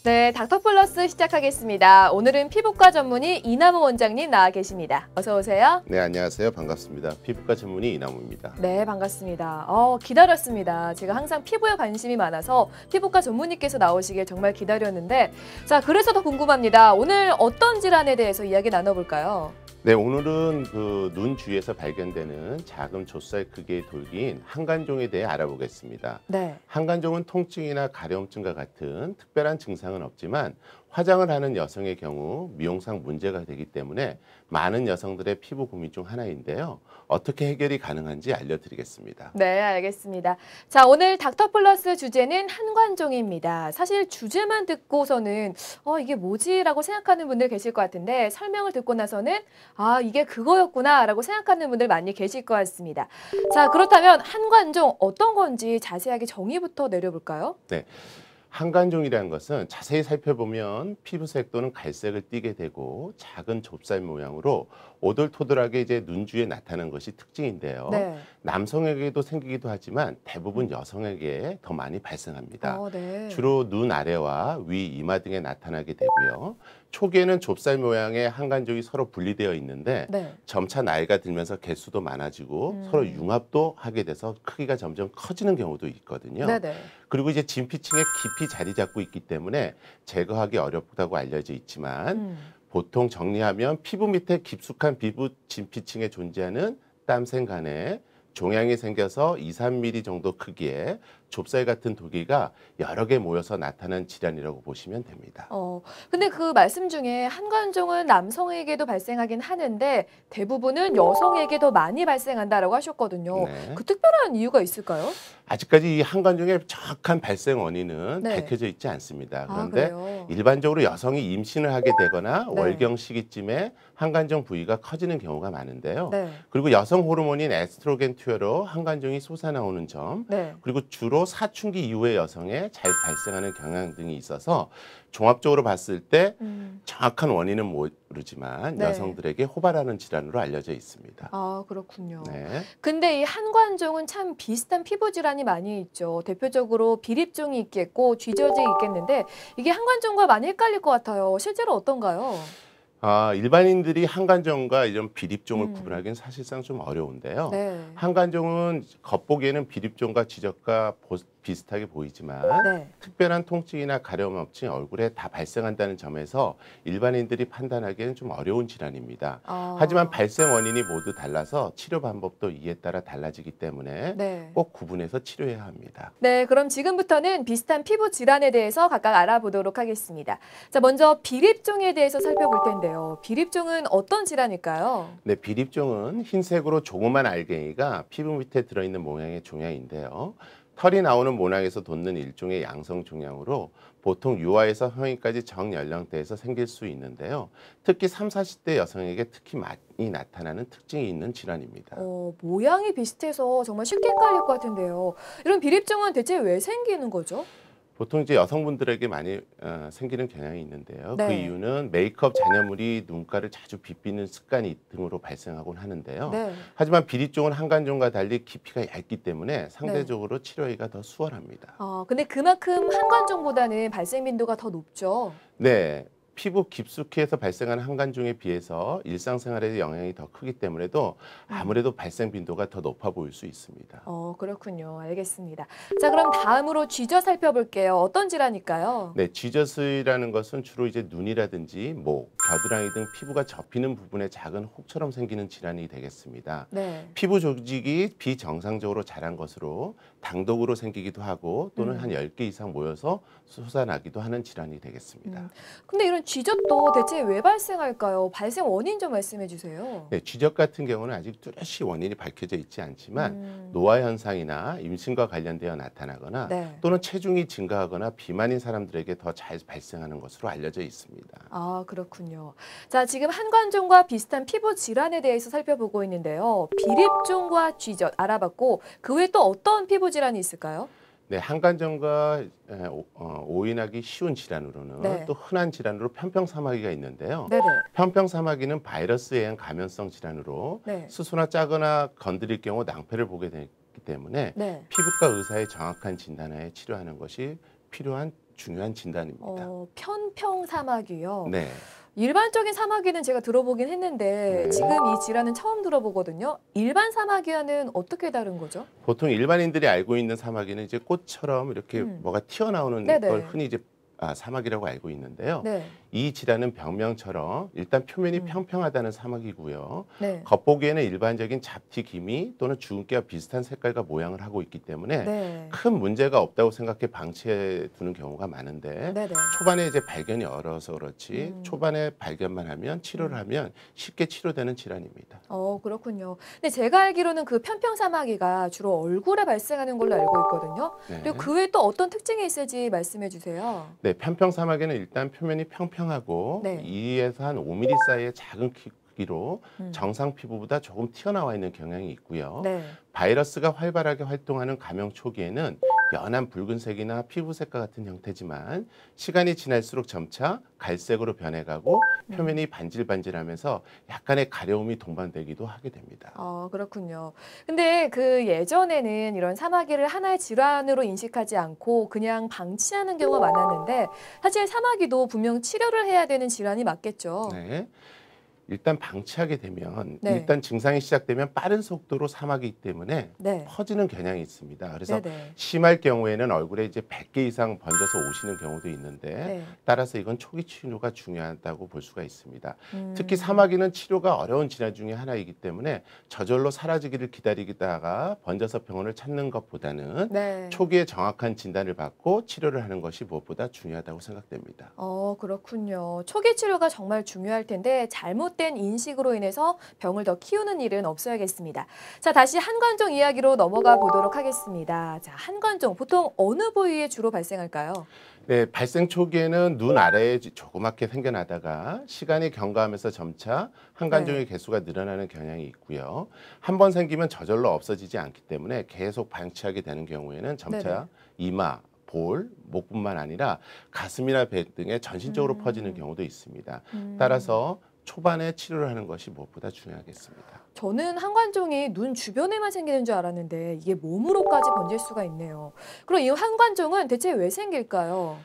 네, 닥터플러스 시작하겠습니다. 오늘은 피부과 전문의 이남우 원장님 나와 계십니다. 어서 오세요. 네, 안녕하세요. 반갑습니다. 피부과 전문의 이남우입니다. 네, 반갑습니다. 기다렸습니다. 제가 항상 피부에 관심이 많아서 피부과 전문의께서 나오시길 정말 기다렸는데, 자, 그래서 더 궁금합니다. 오늘 어떤 질환에 대해서 이야기 나눠볼까요? 네, 오늘은 눈 주위에서 발견되는 작은 좁쌀 크기의 돌기인 한간종에 대해 알아보겠습니다. 네. 한간종은 통증이나 가려움증과 같은 특별한 증상은 없지만 화장을 하는 여성의 경우 미용상 문제가 되기 때문에 많은 여성들의 피부 고민 중 하나인데요. 어떻게 해결이 가능한지 알려드리겠습니다. 네, 알겠습니다. 자, 오늘 닥터플러스 주제는 한간종입니다. 사실 주제만 듣고서는 이게 뭐지? 라고 생각하는 분들 계실 것 같은데 설명을 듣고 나서는 이게 그거였구나 라고 생각하는 분들 많이 계실 것 같습니다. 자, 그렇다면 한간종 어떤 건지 자세하게 정의부터 내려볼까요? 네. 한간종이라는 것은 자세히 살펴보면 피부색 또는 갈색을 띠게 되고 작은 좁쌀 모양으로 오돌토돌하게 이제 눈 주위에 나타나는 것이 특징인데요. 네. 남성에게도 생기기도 하지만 대부분 여성에게 더 많이 발생합니다. 네. 주로 눈 아래와 위, 이마 등에 나타나게 되고요. 초기에는 좁쌀 모양의 한간종이 서로 분리되어 있는데 네. 점차 나이가 들면서 개수도 많아지고 서로 융합도 하게 돼서 크기가 점점 커지는 경우도 있거든요. 네네. 그리고 이제 진피층에 깊이 자리 잡고 있기 때문에 제거하기 어렵다고 알려져 있지만 보통 정리하면 피부 밑에 깊숙한 피부 진피층에 존재하는 땀샘 간에 종양이 생겨서 2~3mm 정도 크기의 좁쌀 같은 돌기가 여러 개 모여서 나타난 질환이라고 보시면 됩니다. 근데 그 말씀 중에 한간종은 남성에게도 발생하긴 하는데 대부분은 여성에게 더 많이 발생한다라고 하셨거든요. 네. 그 특별한 이유가 있을까요? 아직까지 이 한간종의 정확한 발생 원인은 네. 밝혀져 있지 않습니다. 그런데 그래요? 일반적으로 여성이 임신을 하게 되거나 네. 월경 시기쯤에 한간종 부위가 커지는 경우가 많은데요. 네. 그리고 여성 호르몬인 에스트로겐 투여로 한간종이 솟아나오는 점, 네. 그리고 주로 사춘기 이후의 여성에 잘 발생하는 경향 등이 있어서 종합적으로 봤을 때 정확한 원인은 모르지만 네. 여성들에게 호발하는 질환으로 알려져 있습니다. 그렇군요. 네. 근데 이 한간종은 참 비슷한 피부 질환이 많이 있죠. 대표적으로 비립종이 있겠고 쥐젖이 있겠는데 이게 한간종과 많이 헷갈릴 것 같아요. 실제로 어떤가요? 일반인들이 한간종과 이런 비립종을 구분하기는 사실상 좀 어려운데요. 네. 한간종은 겉보기에는 비립종과 쥐젖과 비슷하게 보이지만 네. 특별한 통증이나 가려움 없이 얼굴에 다 발생한다는 점에서 일반인들이 판단하기에는 좀 어려운 질환입니다. 하지만 발생 원인이 모두 달라서 치료 방법도 이에 따라 달라지기 때문에 네. 꼭 구분해서 치료해야 합니다. 네, 그럼 지금부터는 비슷한 피부 질환에 대해서 각각 알아보도록 하겠습니다. 자, 먼저 비립종에 대해서 살펴볼 텐데요. 비립종은 어떤 질환일까요? 네, 비립종은 흰색으로 조그만 알갱이가 피부 밑에 들어있는 모양의 종양인데요. 털이 나오는 모낭에서 돋는 일종의 양성 종양으로 보통 유아에서 성인까지 정연령대에서 생길 수 있는데요. 특히 30, 40대 여성에게 특히 많이 나타나는 특징이 있는 질환입니다. 모양이 비슷해서 정말 쉽게 헷갈릴 것 같은데요. 이런 비립종은 대체 왜 생기는 거죠? 보통 이제 여성분들에게 많이 생기는 경향이 있는데요. 네. 그 이유는 메이크업 잔여물이 눈가를 자주 비비는 습관이 등으로 발생하곤 하는데요. 네. 하지만 비립종은 한간종과 달리 깊이가 얇기 때문에 상대적으로 치료하기가 더 수월합니다. 근데 그만큼 한간종보다는 발생 빈도가 더 높죠? 네. 피부 깊숙이 해서 발생하는 한간종에 비해서 일상생활에 영향이 더 크기 때문에도 아무래도 발생 빈도가 더 높아 보일 수 있습니다. 그렇군요. 알겠습니다. 자, 그럼 다음으로 쥐젖 살펴볼게요. 어떤 질환일까요? 네, 쥐젖이라는 것은 주로 이제 눈이라든지 목, 겨드랑이 등 피부가 접히는 부분에 작은 혹처럼 생기는 질환이 되겠습니다. 네. 피부 조직이 비정상적으로 자란 것으로 당독으로 생기기도 하고 또는 한 10개 이상 모여서 솟아나기도 하는 질환이 되겠습니다. 근데 이런 쥐젖도 대체 왜 발생할까요? 발생 원인 좀 말씀해 주세요. 네, 쥐젖 같은 경우는 아직 뚜렷이 원인이 밝혀져 있지 않지만 노화 현상이나 임신과 관련되어 나타나거나 네. 또는 체중이 증가하거나 비만인 사람들에게 더 잘 발생하는 것으로 알려져 있습니다. 그렇군요. 자, 지금 한간종과 비슷한 피부 질환에 대해서 살펴보고 있는데요. 비립종과 쥐젖 알아봤고 그 외에 또 어떤 피부 질환이 있을까요? 네, 한간종과 오인하기 쉬운 질환으로는 네. 또 흔한 질환으로 편평사마귀가 있는데요. 네네. 편평사마귀는 바이러스에 의한 감염성 질환으로 네. 수수나 짜거나 건드릴 경우 낭패를 보게 되기 때문에 네. 피부과 의사의 정확한 진단하에 치료하는 것이 필요한 중요한 진단입니다. 편평 사마귀요. 네. 일반적인 사마귀는 제가 들어보긴 했는데 네. 지금 이 질환은 처음 들어보거든요. 일반 사마귀와는 어떻게 다른 거죠? 보통 일반인들이 알고 있는 사마귀는 이제 꽃처럼 이렇게 뭐가 튀어나오는 네네. 걸 흔히 이제 사마귀라고 알고 있는데요. 네. 이 질환은 병명처럼 일단 표면이 평평하다는 사마귀고요. 네. 겉보기에는 일반적인 잡티 기미 또는 주근깨와 비슷한 색깔과 모양을 하고 있기 때문에 네. 큰 문제가 없다고 생각해 방치해 두는 경우가 많은데 네네. 초반에 이제 발견이 어려서 그렇지 초반에 발견만 하면 치료를 하면 쉽게 치료되는 질환입니다. 그렇군요. 근데 제가 알기로는 그 편평 사마귀가 주로 얼굴에 발생하는 걸로 알고 있거든요. 네. 그리고 그 외에 또 어떤 특징이 있을지 말씀해 주세요. 네, 편평 사마귀는 일단 표면이 평평하고 네. 2에서 한 5mm 사이의 작은 크기로 음. 정상 피부보다 조금 튀어나와 있는 경향이 있고요. 네. 바이러스가 활발하게 활동하는 감염 초기에는 연한 붉은색이나 피부색과 같은 형태지만 시간이 지날수록 점차 갈색으로 변해가고 표면이 반질반질하면서 약간의 가려움이 동반되기도 하게 됩니다. 그렇군요. 근데 그 예전에는 이런 사마귀를 하나의 질환으로 인식하지 않고 그냥 방치하는 경우가 많았는데 사실 사마귀도 분명 치료를 해야 되는 질환이 맞겠죠. 네. 일단 방치하게 되면 네. 일단 증상이 시작되면 빠른 속도로 사마귀이기 때문에 네. 퍼지는 경향이 있습니다. 그래서 네네. 심할 경우에는 얼굴에 이제 100개 이상 번져서 오시는 경우도 있는데 네. 따라서 이건 초기 치료가 중요하다고 볼 수가 있습니다. 특히 사마귀는 치료가 어려운 질환 중에 하나이기 때문에 저절로 사라지기를 기다리다가 번져서 병원을 찾는 것보다는 네. 초기에 정확한 진단을 받고 치료를 하는 것이 무엇보다 중요하다고 생각됩니다. 그렇군요. 초기 치료가 정말 중요할 텐데 잘못된 인식으로 인해서 병을 더 키우는 일은 없어야겠습니다. 자, 다시 한관종 이야기로 넘어가 보도록 하겠습니다. 자, 한관종 보통 어느 부위에 주로 발생할까요? 네, 발생 초기에는 눈 아래에 조그맣게 생겨나다가 시간이 경과하면서 점차 한관종의 개수가 늘어나는 경향이 있고요. 한 번 생기면 저절로 없어지지 않기 때문에 계속 방치하게 되는 경우에는 점차 네네. 이마, 볼, 목뿐만 아니라 가슴이나 배 등에 전신적으로 퍼지는 경우도 있습니다. 따라서 초반에 치료를 하는 것이 무엇보다 중요하겠습니다. 저는 한관종이 눈 주변에만 생기는 줄 알았는데 이게 몸으로까지 번질 수가 있네요. 그럼 이 한관종은 대체 왜 생길까요?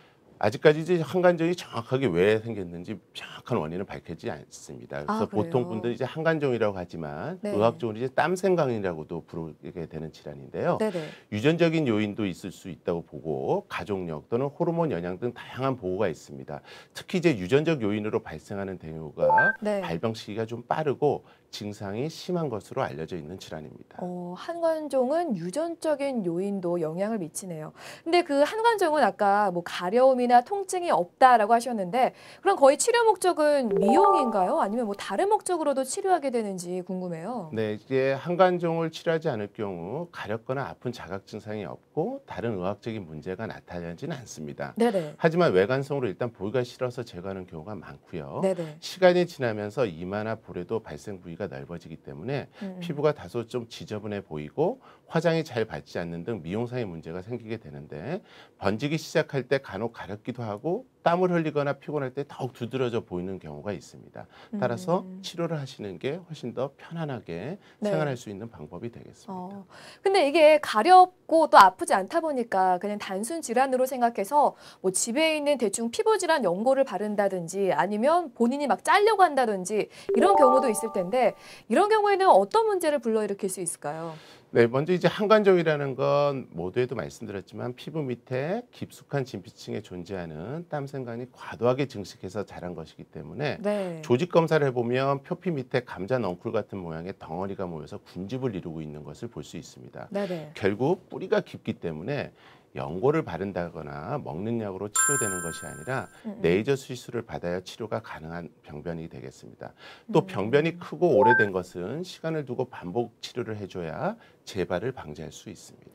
아직까지 이제 한관종이 정확하게 왜 생겼는지 정확한 원인은 밝혀지지 않습니다. 그래서 보통 그래요? 분들이 이제 한관종이라고 하지만 네. 의학적으로 이제 땀생강이라고도 부르게 되는 질환인데요. 네네. 유전적인 요인도 있을 수 있다고 보고 가족력 또는 호르몬 영향 등 다양한 보고가 있습니다. 특히 이제 유전적 요인으로 발생하는 경우가 네. 발병 시기가 좀 빠르고 증상이 심한 것으로 알려져 있는 질환입니다. 한관종은 유전적인 요인도 영향을 미치네요. 근데 그 한관종은 아까 뭐 가려움이나 통증이 없다라고 하셨는데 그럼 거의 치료 목적은 미용인가요? 아니면 뭐 다른 목적으로도 치료하게 되는지 궁금해요. 네, 이제 한관종을 치료하지 않을 경우 가렵거나 아픈 자각 증상이 없고 다른 의학적인 문제가 나타나지는 않습니다. 네네. 하지만 외관성으로 일단 보기가 싫어서 제거하는 경우가 많고요. 네네. 시간이 지나면서 이마나 볼에도 발생 부위가 넓어지기 때문에 피부가 다소 좀 지저분해 보이고 화장이 잘 받지 않는 등 미용상의 문제가 생기게 되는데 번지기 시작할 때 간혹 가렵기도 하고 땀을 흘리거나 피곤할 때 더욱 두드러져 보이는 경우가 있습니다. 따라서 치료를 하시는 게 훨씬 더 편안하게 네. 생활할 수 있는 방법이 되겠습니다. 근데 이게 가렵고 또 아프지 않다 보니까 그냥 단순 질환으로 생각해서 뭐 집에 있는 대충 피부 질환 연고를 바른다든지 아니면 본인이 막 짜려고 한다든지 이런 경우도 있을 텐데 이런 경우에는 어떤 문제를 불러일으킬 수 있을까요? 네, 먼저 이제 한관종이라는 건 모두에도 말씀드렸지만 피부 밑에 깊숙한 진피층에 존재하는 땀생강이 과도하게 증식해서 자란 것이기 때문에 네. 조직 검사를 해보면 표피 밑에 감자 넝쿨 같은 모양의 덩어리가 모여서 군집을 이루고 있는 것을 볼 수 있습니다. 네네. 결국 뿌리가 깊기 때문에 연고를 바른다거나 먹는 약으로 치료되는 것이 아니라 레이저 수술을 받아야 치료가 가능한 병변이 되겠습니다. 또 병변이 크고 오래된 것은 시간을 두고 반복 치료를 해줘야 재발을 방지할 수 있습니다.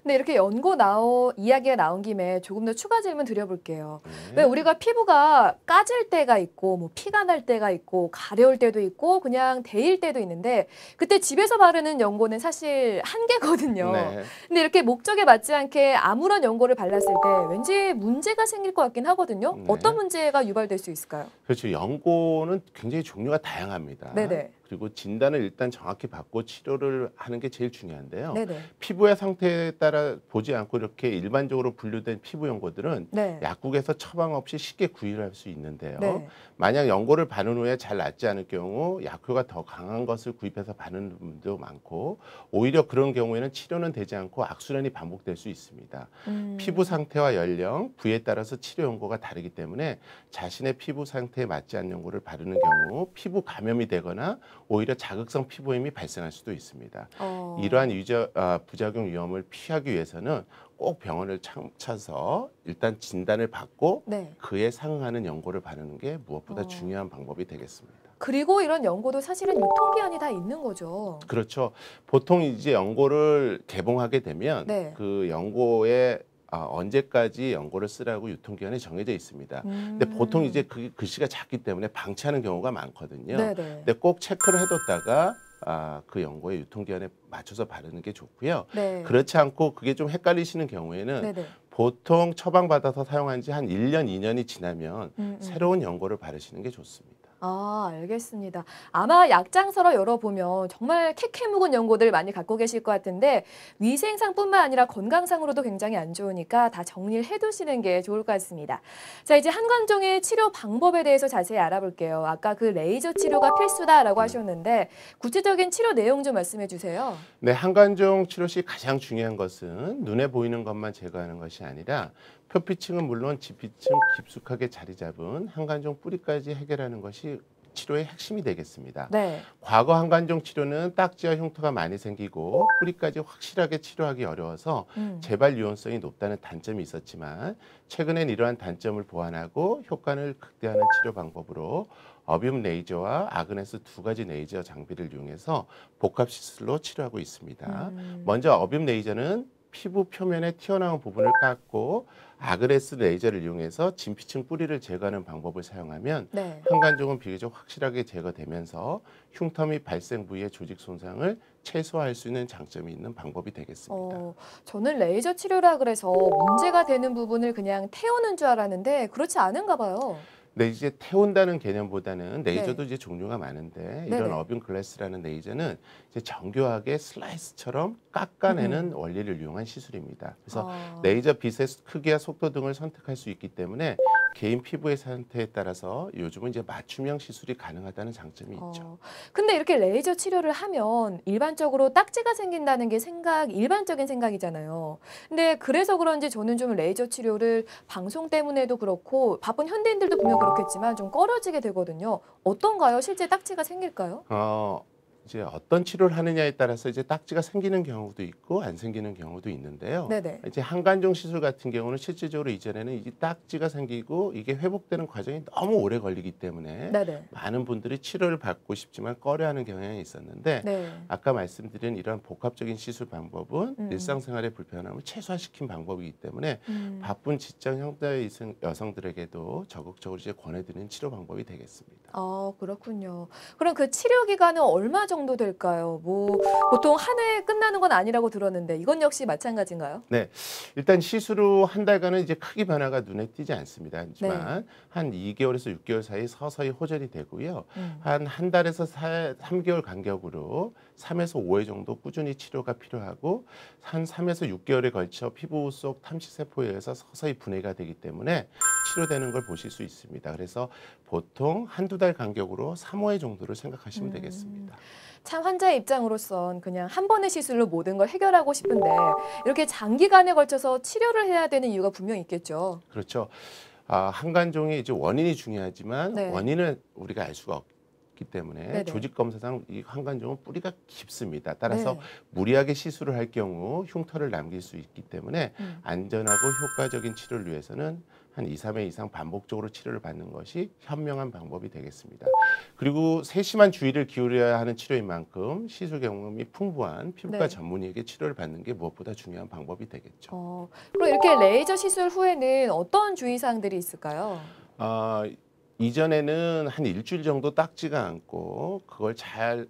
근데 이렇게 이야기가 나온 김에 조금 더 추가 질문 드려볼게요. 네. 왜 우리가 피부가 까질 때가 있고, 뭐 피가 날 때가 있고, 가려울 때도 있고, 그냥 데일 때도 있는데, 그때 집에서 바르는 연고는 사실 한계거든요. 네. 근데 이렇게 목적에 맞지 않게 아무런 연고를 발랐을 때 왠지 문제가 생길 것 같긴 하거든요. 네. 어떤 문제가 유발될 수 있을까요? 그렇죠. 연고는 굉장히 종류가 다양합니다. 네네. 그리고 진단을 일단 정확히 받고 치료를 하는 게 제일 중요한데요. 네네. 피부의 상태에 따라 보지 않고 이렇게 일반적으로 분류된 피부 연고들은 네. 약국에서 처방 없이 쉽게 구입할 수 있는데요. 네. 만약 연고를 바른 후에 잘 낫지 않을 경우 약효가 더 강한 것을 구입해서 바르는 분도 많고, 오히려 그런 경우에는 치료는 되지 않고 악순환이 반복될 수 있습니다. 피부 상태와 연령, 부위에 따라서 치료 연고가 다르기 때문에 자신의 피부 상태에 맞지 않는 연고를 바르는 경우 피부 감염이 되거나 오히려 자극성 피부염이 발생할 수도 있습니다. 이러한 부작용 위험을 피하기 위해서는 꼭 병원을 찾아서 일단 진단을 받고 네. 그에 상응하는 연고를 바르는 게 무엇보다 어. 중요한 방법이 되겠습니다. 그리고 이런 연고도 사실은 유통기한이 다 있는 거죠. 그렇죠. 보통 이제 연고를 개봉하게 되면 네. 그 연고에 언제까지 연고를 쓰라고 유통기한이 정해져 있습니다. 근데 보통 이제 그 글씨가 작기 때문에 방치하는 경우가 많거든요. 네네. 근데 꼭 체크를 해뒀다가 그 연고의 유통기한에 맞춰서 바르는 게 좋고요. 네. 그렇지 않고 그게 좀 헷갈리시는 경우에는 네네. 보통 처방받아서 사용한 지 한 1년, 2년이 지나면 새로운 연고를 바르시는 게 좋습니다. 아, 알겠습니다. 아마 약장서로 열어보면 정말 캐캐 묵은 연고들 많이 갖고 계실 것 같은데 위생상뿐만 아니라 건강상으로도 굉장히 안 좋으니까 다 정리를 해두시는 게 좋을 것 같습니다. 자, 이제 한관종의 치료 방법에 대해서 자세히 알아볼게요. 아까 그 레이저 치료가 필수다라고 하셨는데 구체적인 치료 내용 좀 말씀해 주세요. 네, 한관종 치료 시 가장 중요한 것은 눈에 보이는 것만 제거하는 것이 아니라 표피층은 물론 지피층 깊숙하게 자리 잡은 한관종 뿌리까지 해결하는 것이 치료의 핵심이 되겠습니다. 네. 과거 한관종 치료는 딱지와 흉터가 많이 생기고 뿌리까지 확실하게 치료하기 어려워서 재발 유연성이 높다는 단점이 있었지만 최근엔 이러한 단점을 보완하고 효과를 극대화하는 치료 방법으로 어비움 레이저와 아그네스 두 가지 레이저 장비를 이용해서 복합 시술로 치료하고 있습니다. 먼저 어비움 레이저는 피부 표면에 튀어나온 부분을 깎고 아그네스 레이저를 이용해서 진피층 뿌리를 제거하는 방법을 사용하면 네. 한관종은 비교적 확실하게 제거되면서 흉터 및 발생 부위의 조직 손상을 최소화할 수 있는 장점이 있는 방법이 되겠습니다. 저는 레이저 치료라 그래서 문제가 되는 부분을 그냥 태우는 줄 알았는데 그렇지 않은가 봐요. 네, 이제 태운다는 개념보다는 레이저도 네. 이제 종류가 많은데 네네. 이런 어빙 글래스라는 레이저는 이제 정교하게 슬라이스처럼 깎아내는 원리를 이용한 시술입니다. 그래서 레이저 빛의 크기와 속도 등을 선택할 수 있기 때문에 개인 피부의 상태에 따라서 요즘은 이제 맞춤형 시술이 가능하다는 장점이 있죠. 근데 이렇게 레이저 치료를 하면 일반적으로 딱지가 생긴다는 게 일반적인 생각이잖아요. 근데 그래서 그런지 저는 좀 레이저 치료를 방송 때문에도 그렇고 바쁜 현대인들도 분명 그렇겠지만 좀 꺼려지게 되거든요. 어떤가요? 실제 딱지가 생길까요? 이제 어떤 치료를 하느냐에 따라서 이제 딱지가 생기는 경우도 있고 안 생기는 경우도 있는데요. 네네. 이제 한관종 시술 같은 경우는 실질적으로 이전에는 이 딱지가 생기고 이게 회복되는 과정이 너무 오래 걸리기 때문에 네네. 많은 분들이 치료를 받고 싶지만 꺼려하는 경향이 있었는데 네. 아까 말씀드린 이런 복합적인 시술 방법은 일상생활의 불편함을 최소화시킨 방법이기 때문에 바쁜 직장 형태 여성들에게도 적극적으로 이제 권해드리는 치료 방법이 되겠습니다. 그렇군요. 그럼 그 치료 기간은 얼마 정도 될까요? 보통 한 해에 끝나는 건 아니라고 들었는데 이건 역시 마찬가지인가요? 네, 일단 시술 후 한 달간은 이제 크게 변화가 눈에 띄지 않습니다. 하지만 네. 한 2개월에서 6개월 사이 서서히 호전이 되고요. 한 달에서 3개월 간격으로 3에서 5회 정도 꾸준히 치료가 필요하고 한 3에서 6개월에 걸쳐 피부 속 탐식세포에 의해서 서서히 분해가 되기 때문에 치료되는 걸 보실 수 있습니다. 그래서 보통 한두 달 간격으로 3-5회 정도를 생각하시면 되겠습니다. 참 환자의 입장으로선 그냥 한 번의 시술로 모든 걸 해결하고 싶은데 이렇게 장기간에 걸쳐서 치료를 해야 되는 이유가 분명히 있겠죠. 그렇죠. 한관종이 이제 원인이 중요하지만 네. 원인은 우리가 알 수가 없기 때문에 네네. 조직 검사상 이 한관종은 뿌리가 깊습니다. 따라서 네. 무리하게 시술을 할 경우 흉터를 남길 수 있기 때문에 안전하고 효과적인 치료를 위해서는 한 2-3회 이상 반복적으로 치료를 받는 것이 현명한 방법이 되겠습니다. 그리고 세심한 주의를 기울여야 하는 치료인 만큼 시술 경험이 풍부한 피부과 네. 전문의에게 치료를 받는 게 무엇보다 중요한 방법이 되겠죠. 그럼 이렇게 레이저 시술 후에는 어떤 주의사항들이 있을까요? 이전에는 한 일주일 정도 딱지가 않고 그걸 잘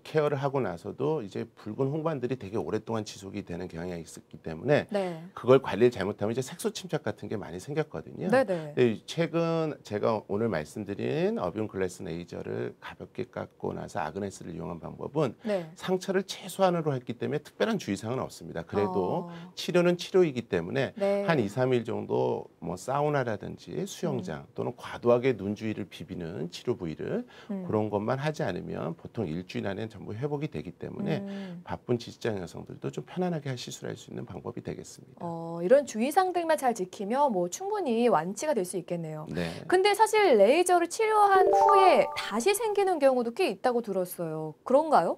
케어를 하고 나서도 이제 붉은 홍반들이 되게 오랫동안 지속이 되는 경향이 있었기 때문에 네. 그걸 관리를 잘못하면 이제 색소 침착 같은 게 많이 생겼거든요. 네네. 근데 최근 제가 오늘 말씀드린 어비움 글래스 레이저를 가볍게 깎고 나서 아그네스를 이용한 방법은 네. 상처를 최소한으로 했기 때문에 특별한 주의사항은 없습니다. 그래도 어. 치료는 치료이기 때문에 네. 한 2, 3일 정도 뭐 사우나라든지 수영장 또는 과도하게 눈 주위를 비비는 치료 부위를 그런 것만 하지 않으면 보통 일주일 안에 전부 회복이 되기 때문에 바쁜 직장 여성들도 좀 편안하게 시술할 수 있는 방법이 되겠습니다. 이런 주의사항들만 잘 지키면 뭐 충분히 완치가 될 수 있겠네요. 네. 근데 사실 레이저를 치료한 후에 다시 생기는 경우도 꽤 있다고 들었어요. 그런가요?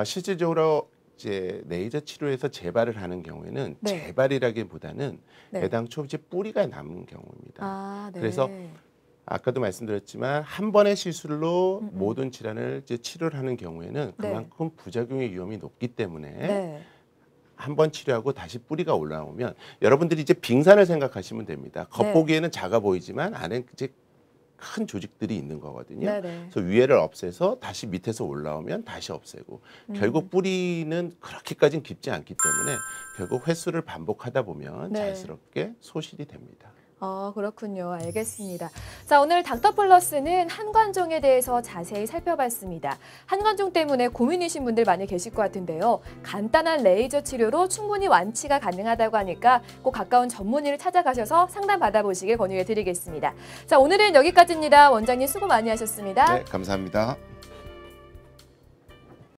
실질적으로 이제 레이저 치료에서 재발을 하는 경우에는 네. 재발이라기보다는 네. 애당초 이제 뿌리가 남은 경우입니다. 아, 네. 그래서 아까도 말씀드렸지만 한 번의 시술로 모든 질환을 이제 치료를 하는 경우에는 네. 그만큼 부작용의 위험이 높기 때문에 네. 한 번 치료하고 다시 뿌리가 올라오면 여러분들이 이제 빙산을 생각하시면 됩니다. 겉보기에는 작아 보이지만 안에 이제 큰 조직들이 있는 거거든요. 네네. 그래서 위에를 없애서 다시 밑에서 올라오면 다시 없애고 결국 뿌리는 그렇게까지는 깊지 않기 때문에 결국 횟수를 반복하다 보면 네. 자연스럽게 소실이 됩니다. 그렇군요. 알겠습니다. 자, 오늘 닥터플러스는 한관종에 대해서 자세히 살펴봤습니다. 한관종 때문에 고민이신 분들 많이 계실 것 같은데요. 간단한 레이저 치료로 충분히 완치가 가능하다고 하니까 꼭 가까운 전문의를 찾아가셔서 상담 받아보시길 권유해 드리겠습니다. 자, 오늘은 여기까지입니다. 원장님 수고 많이 하셨습니다. 네, 감사합니다.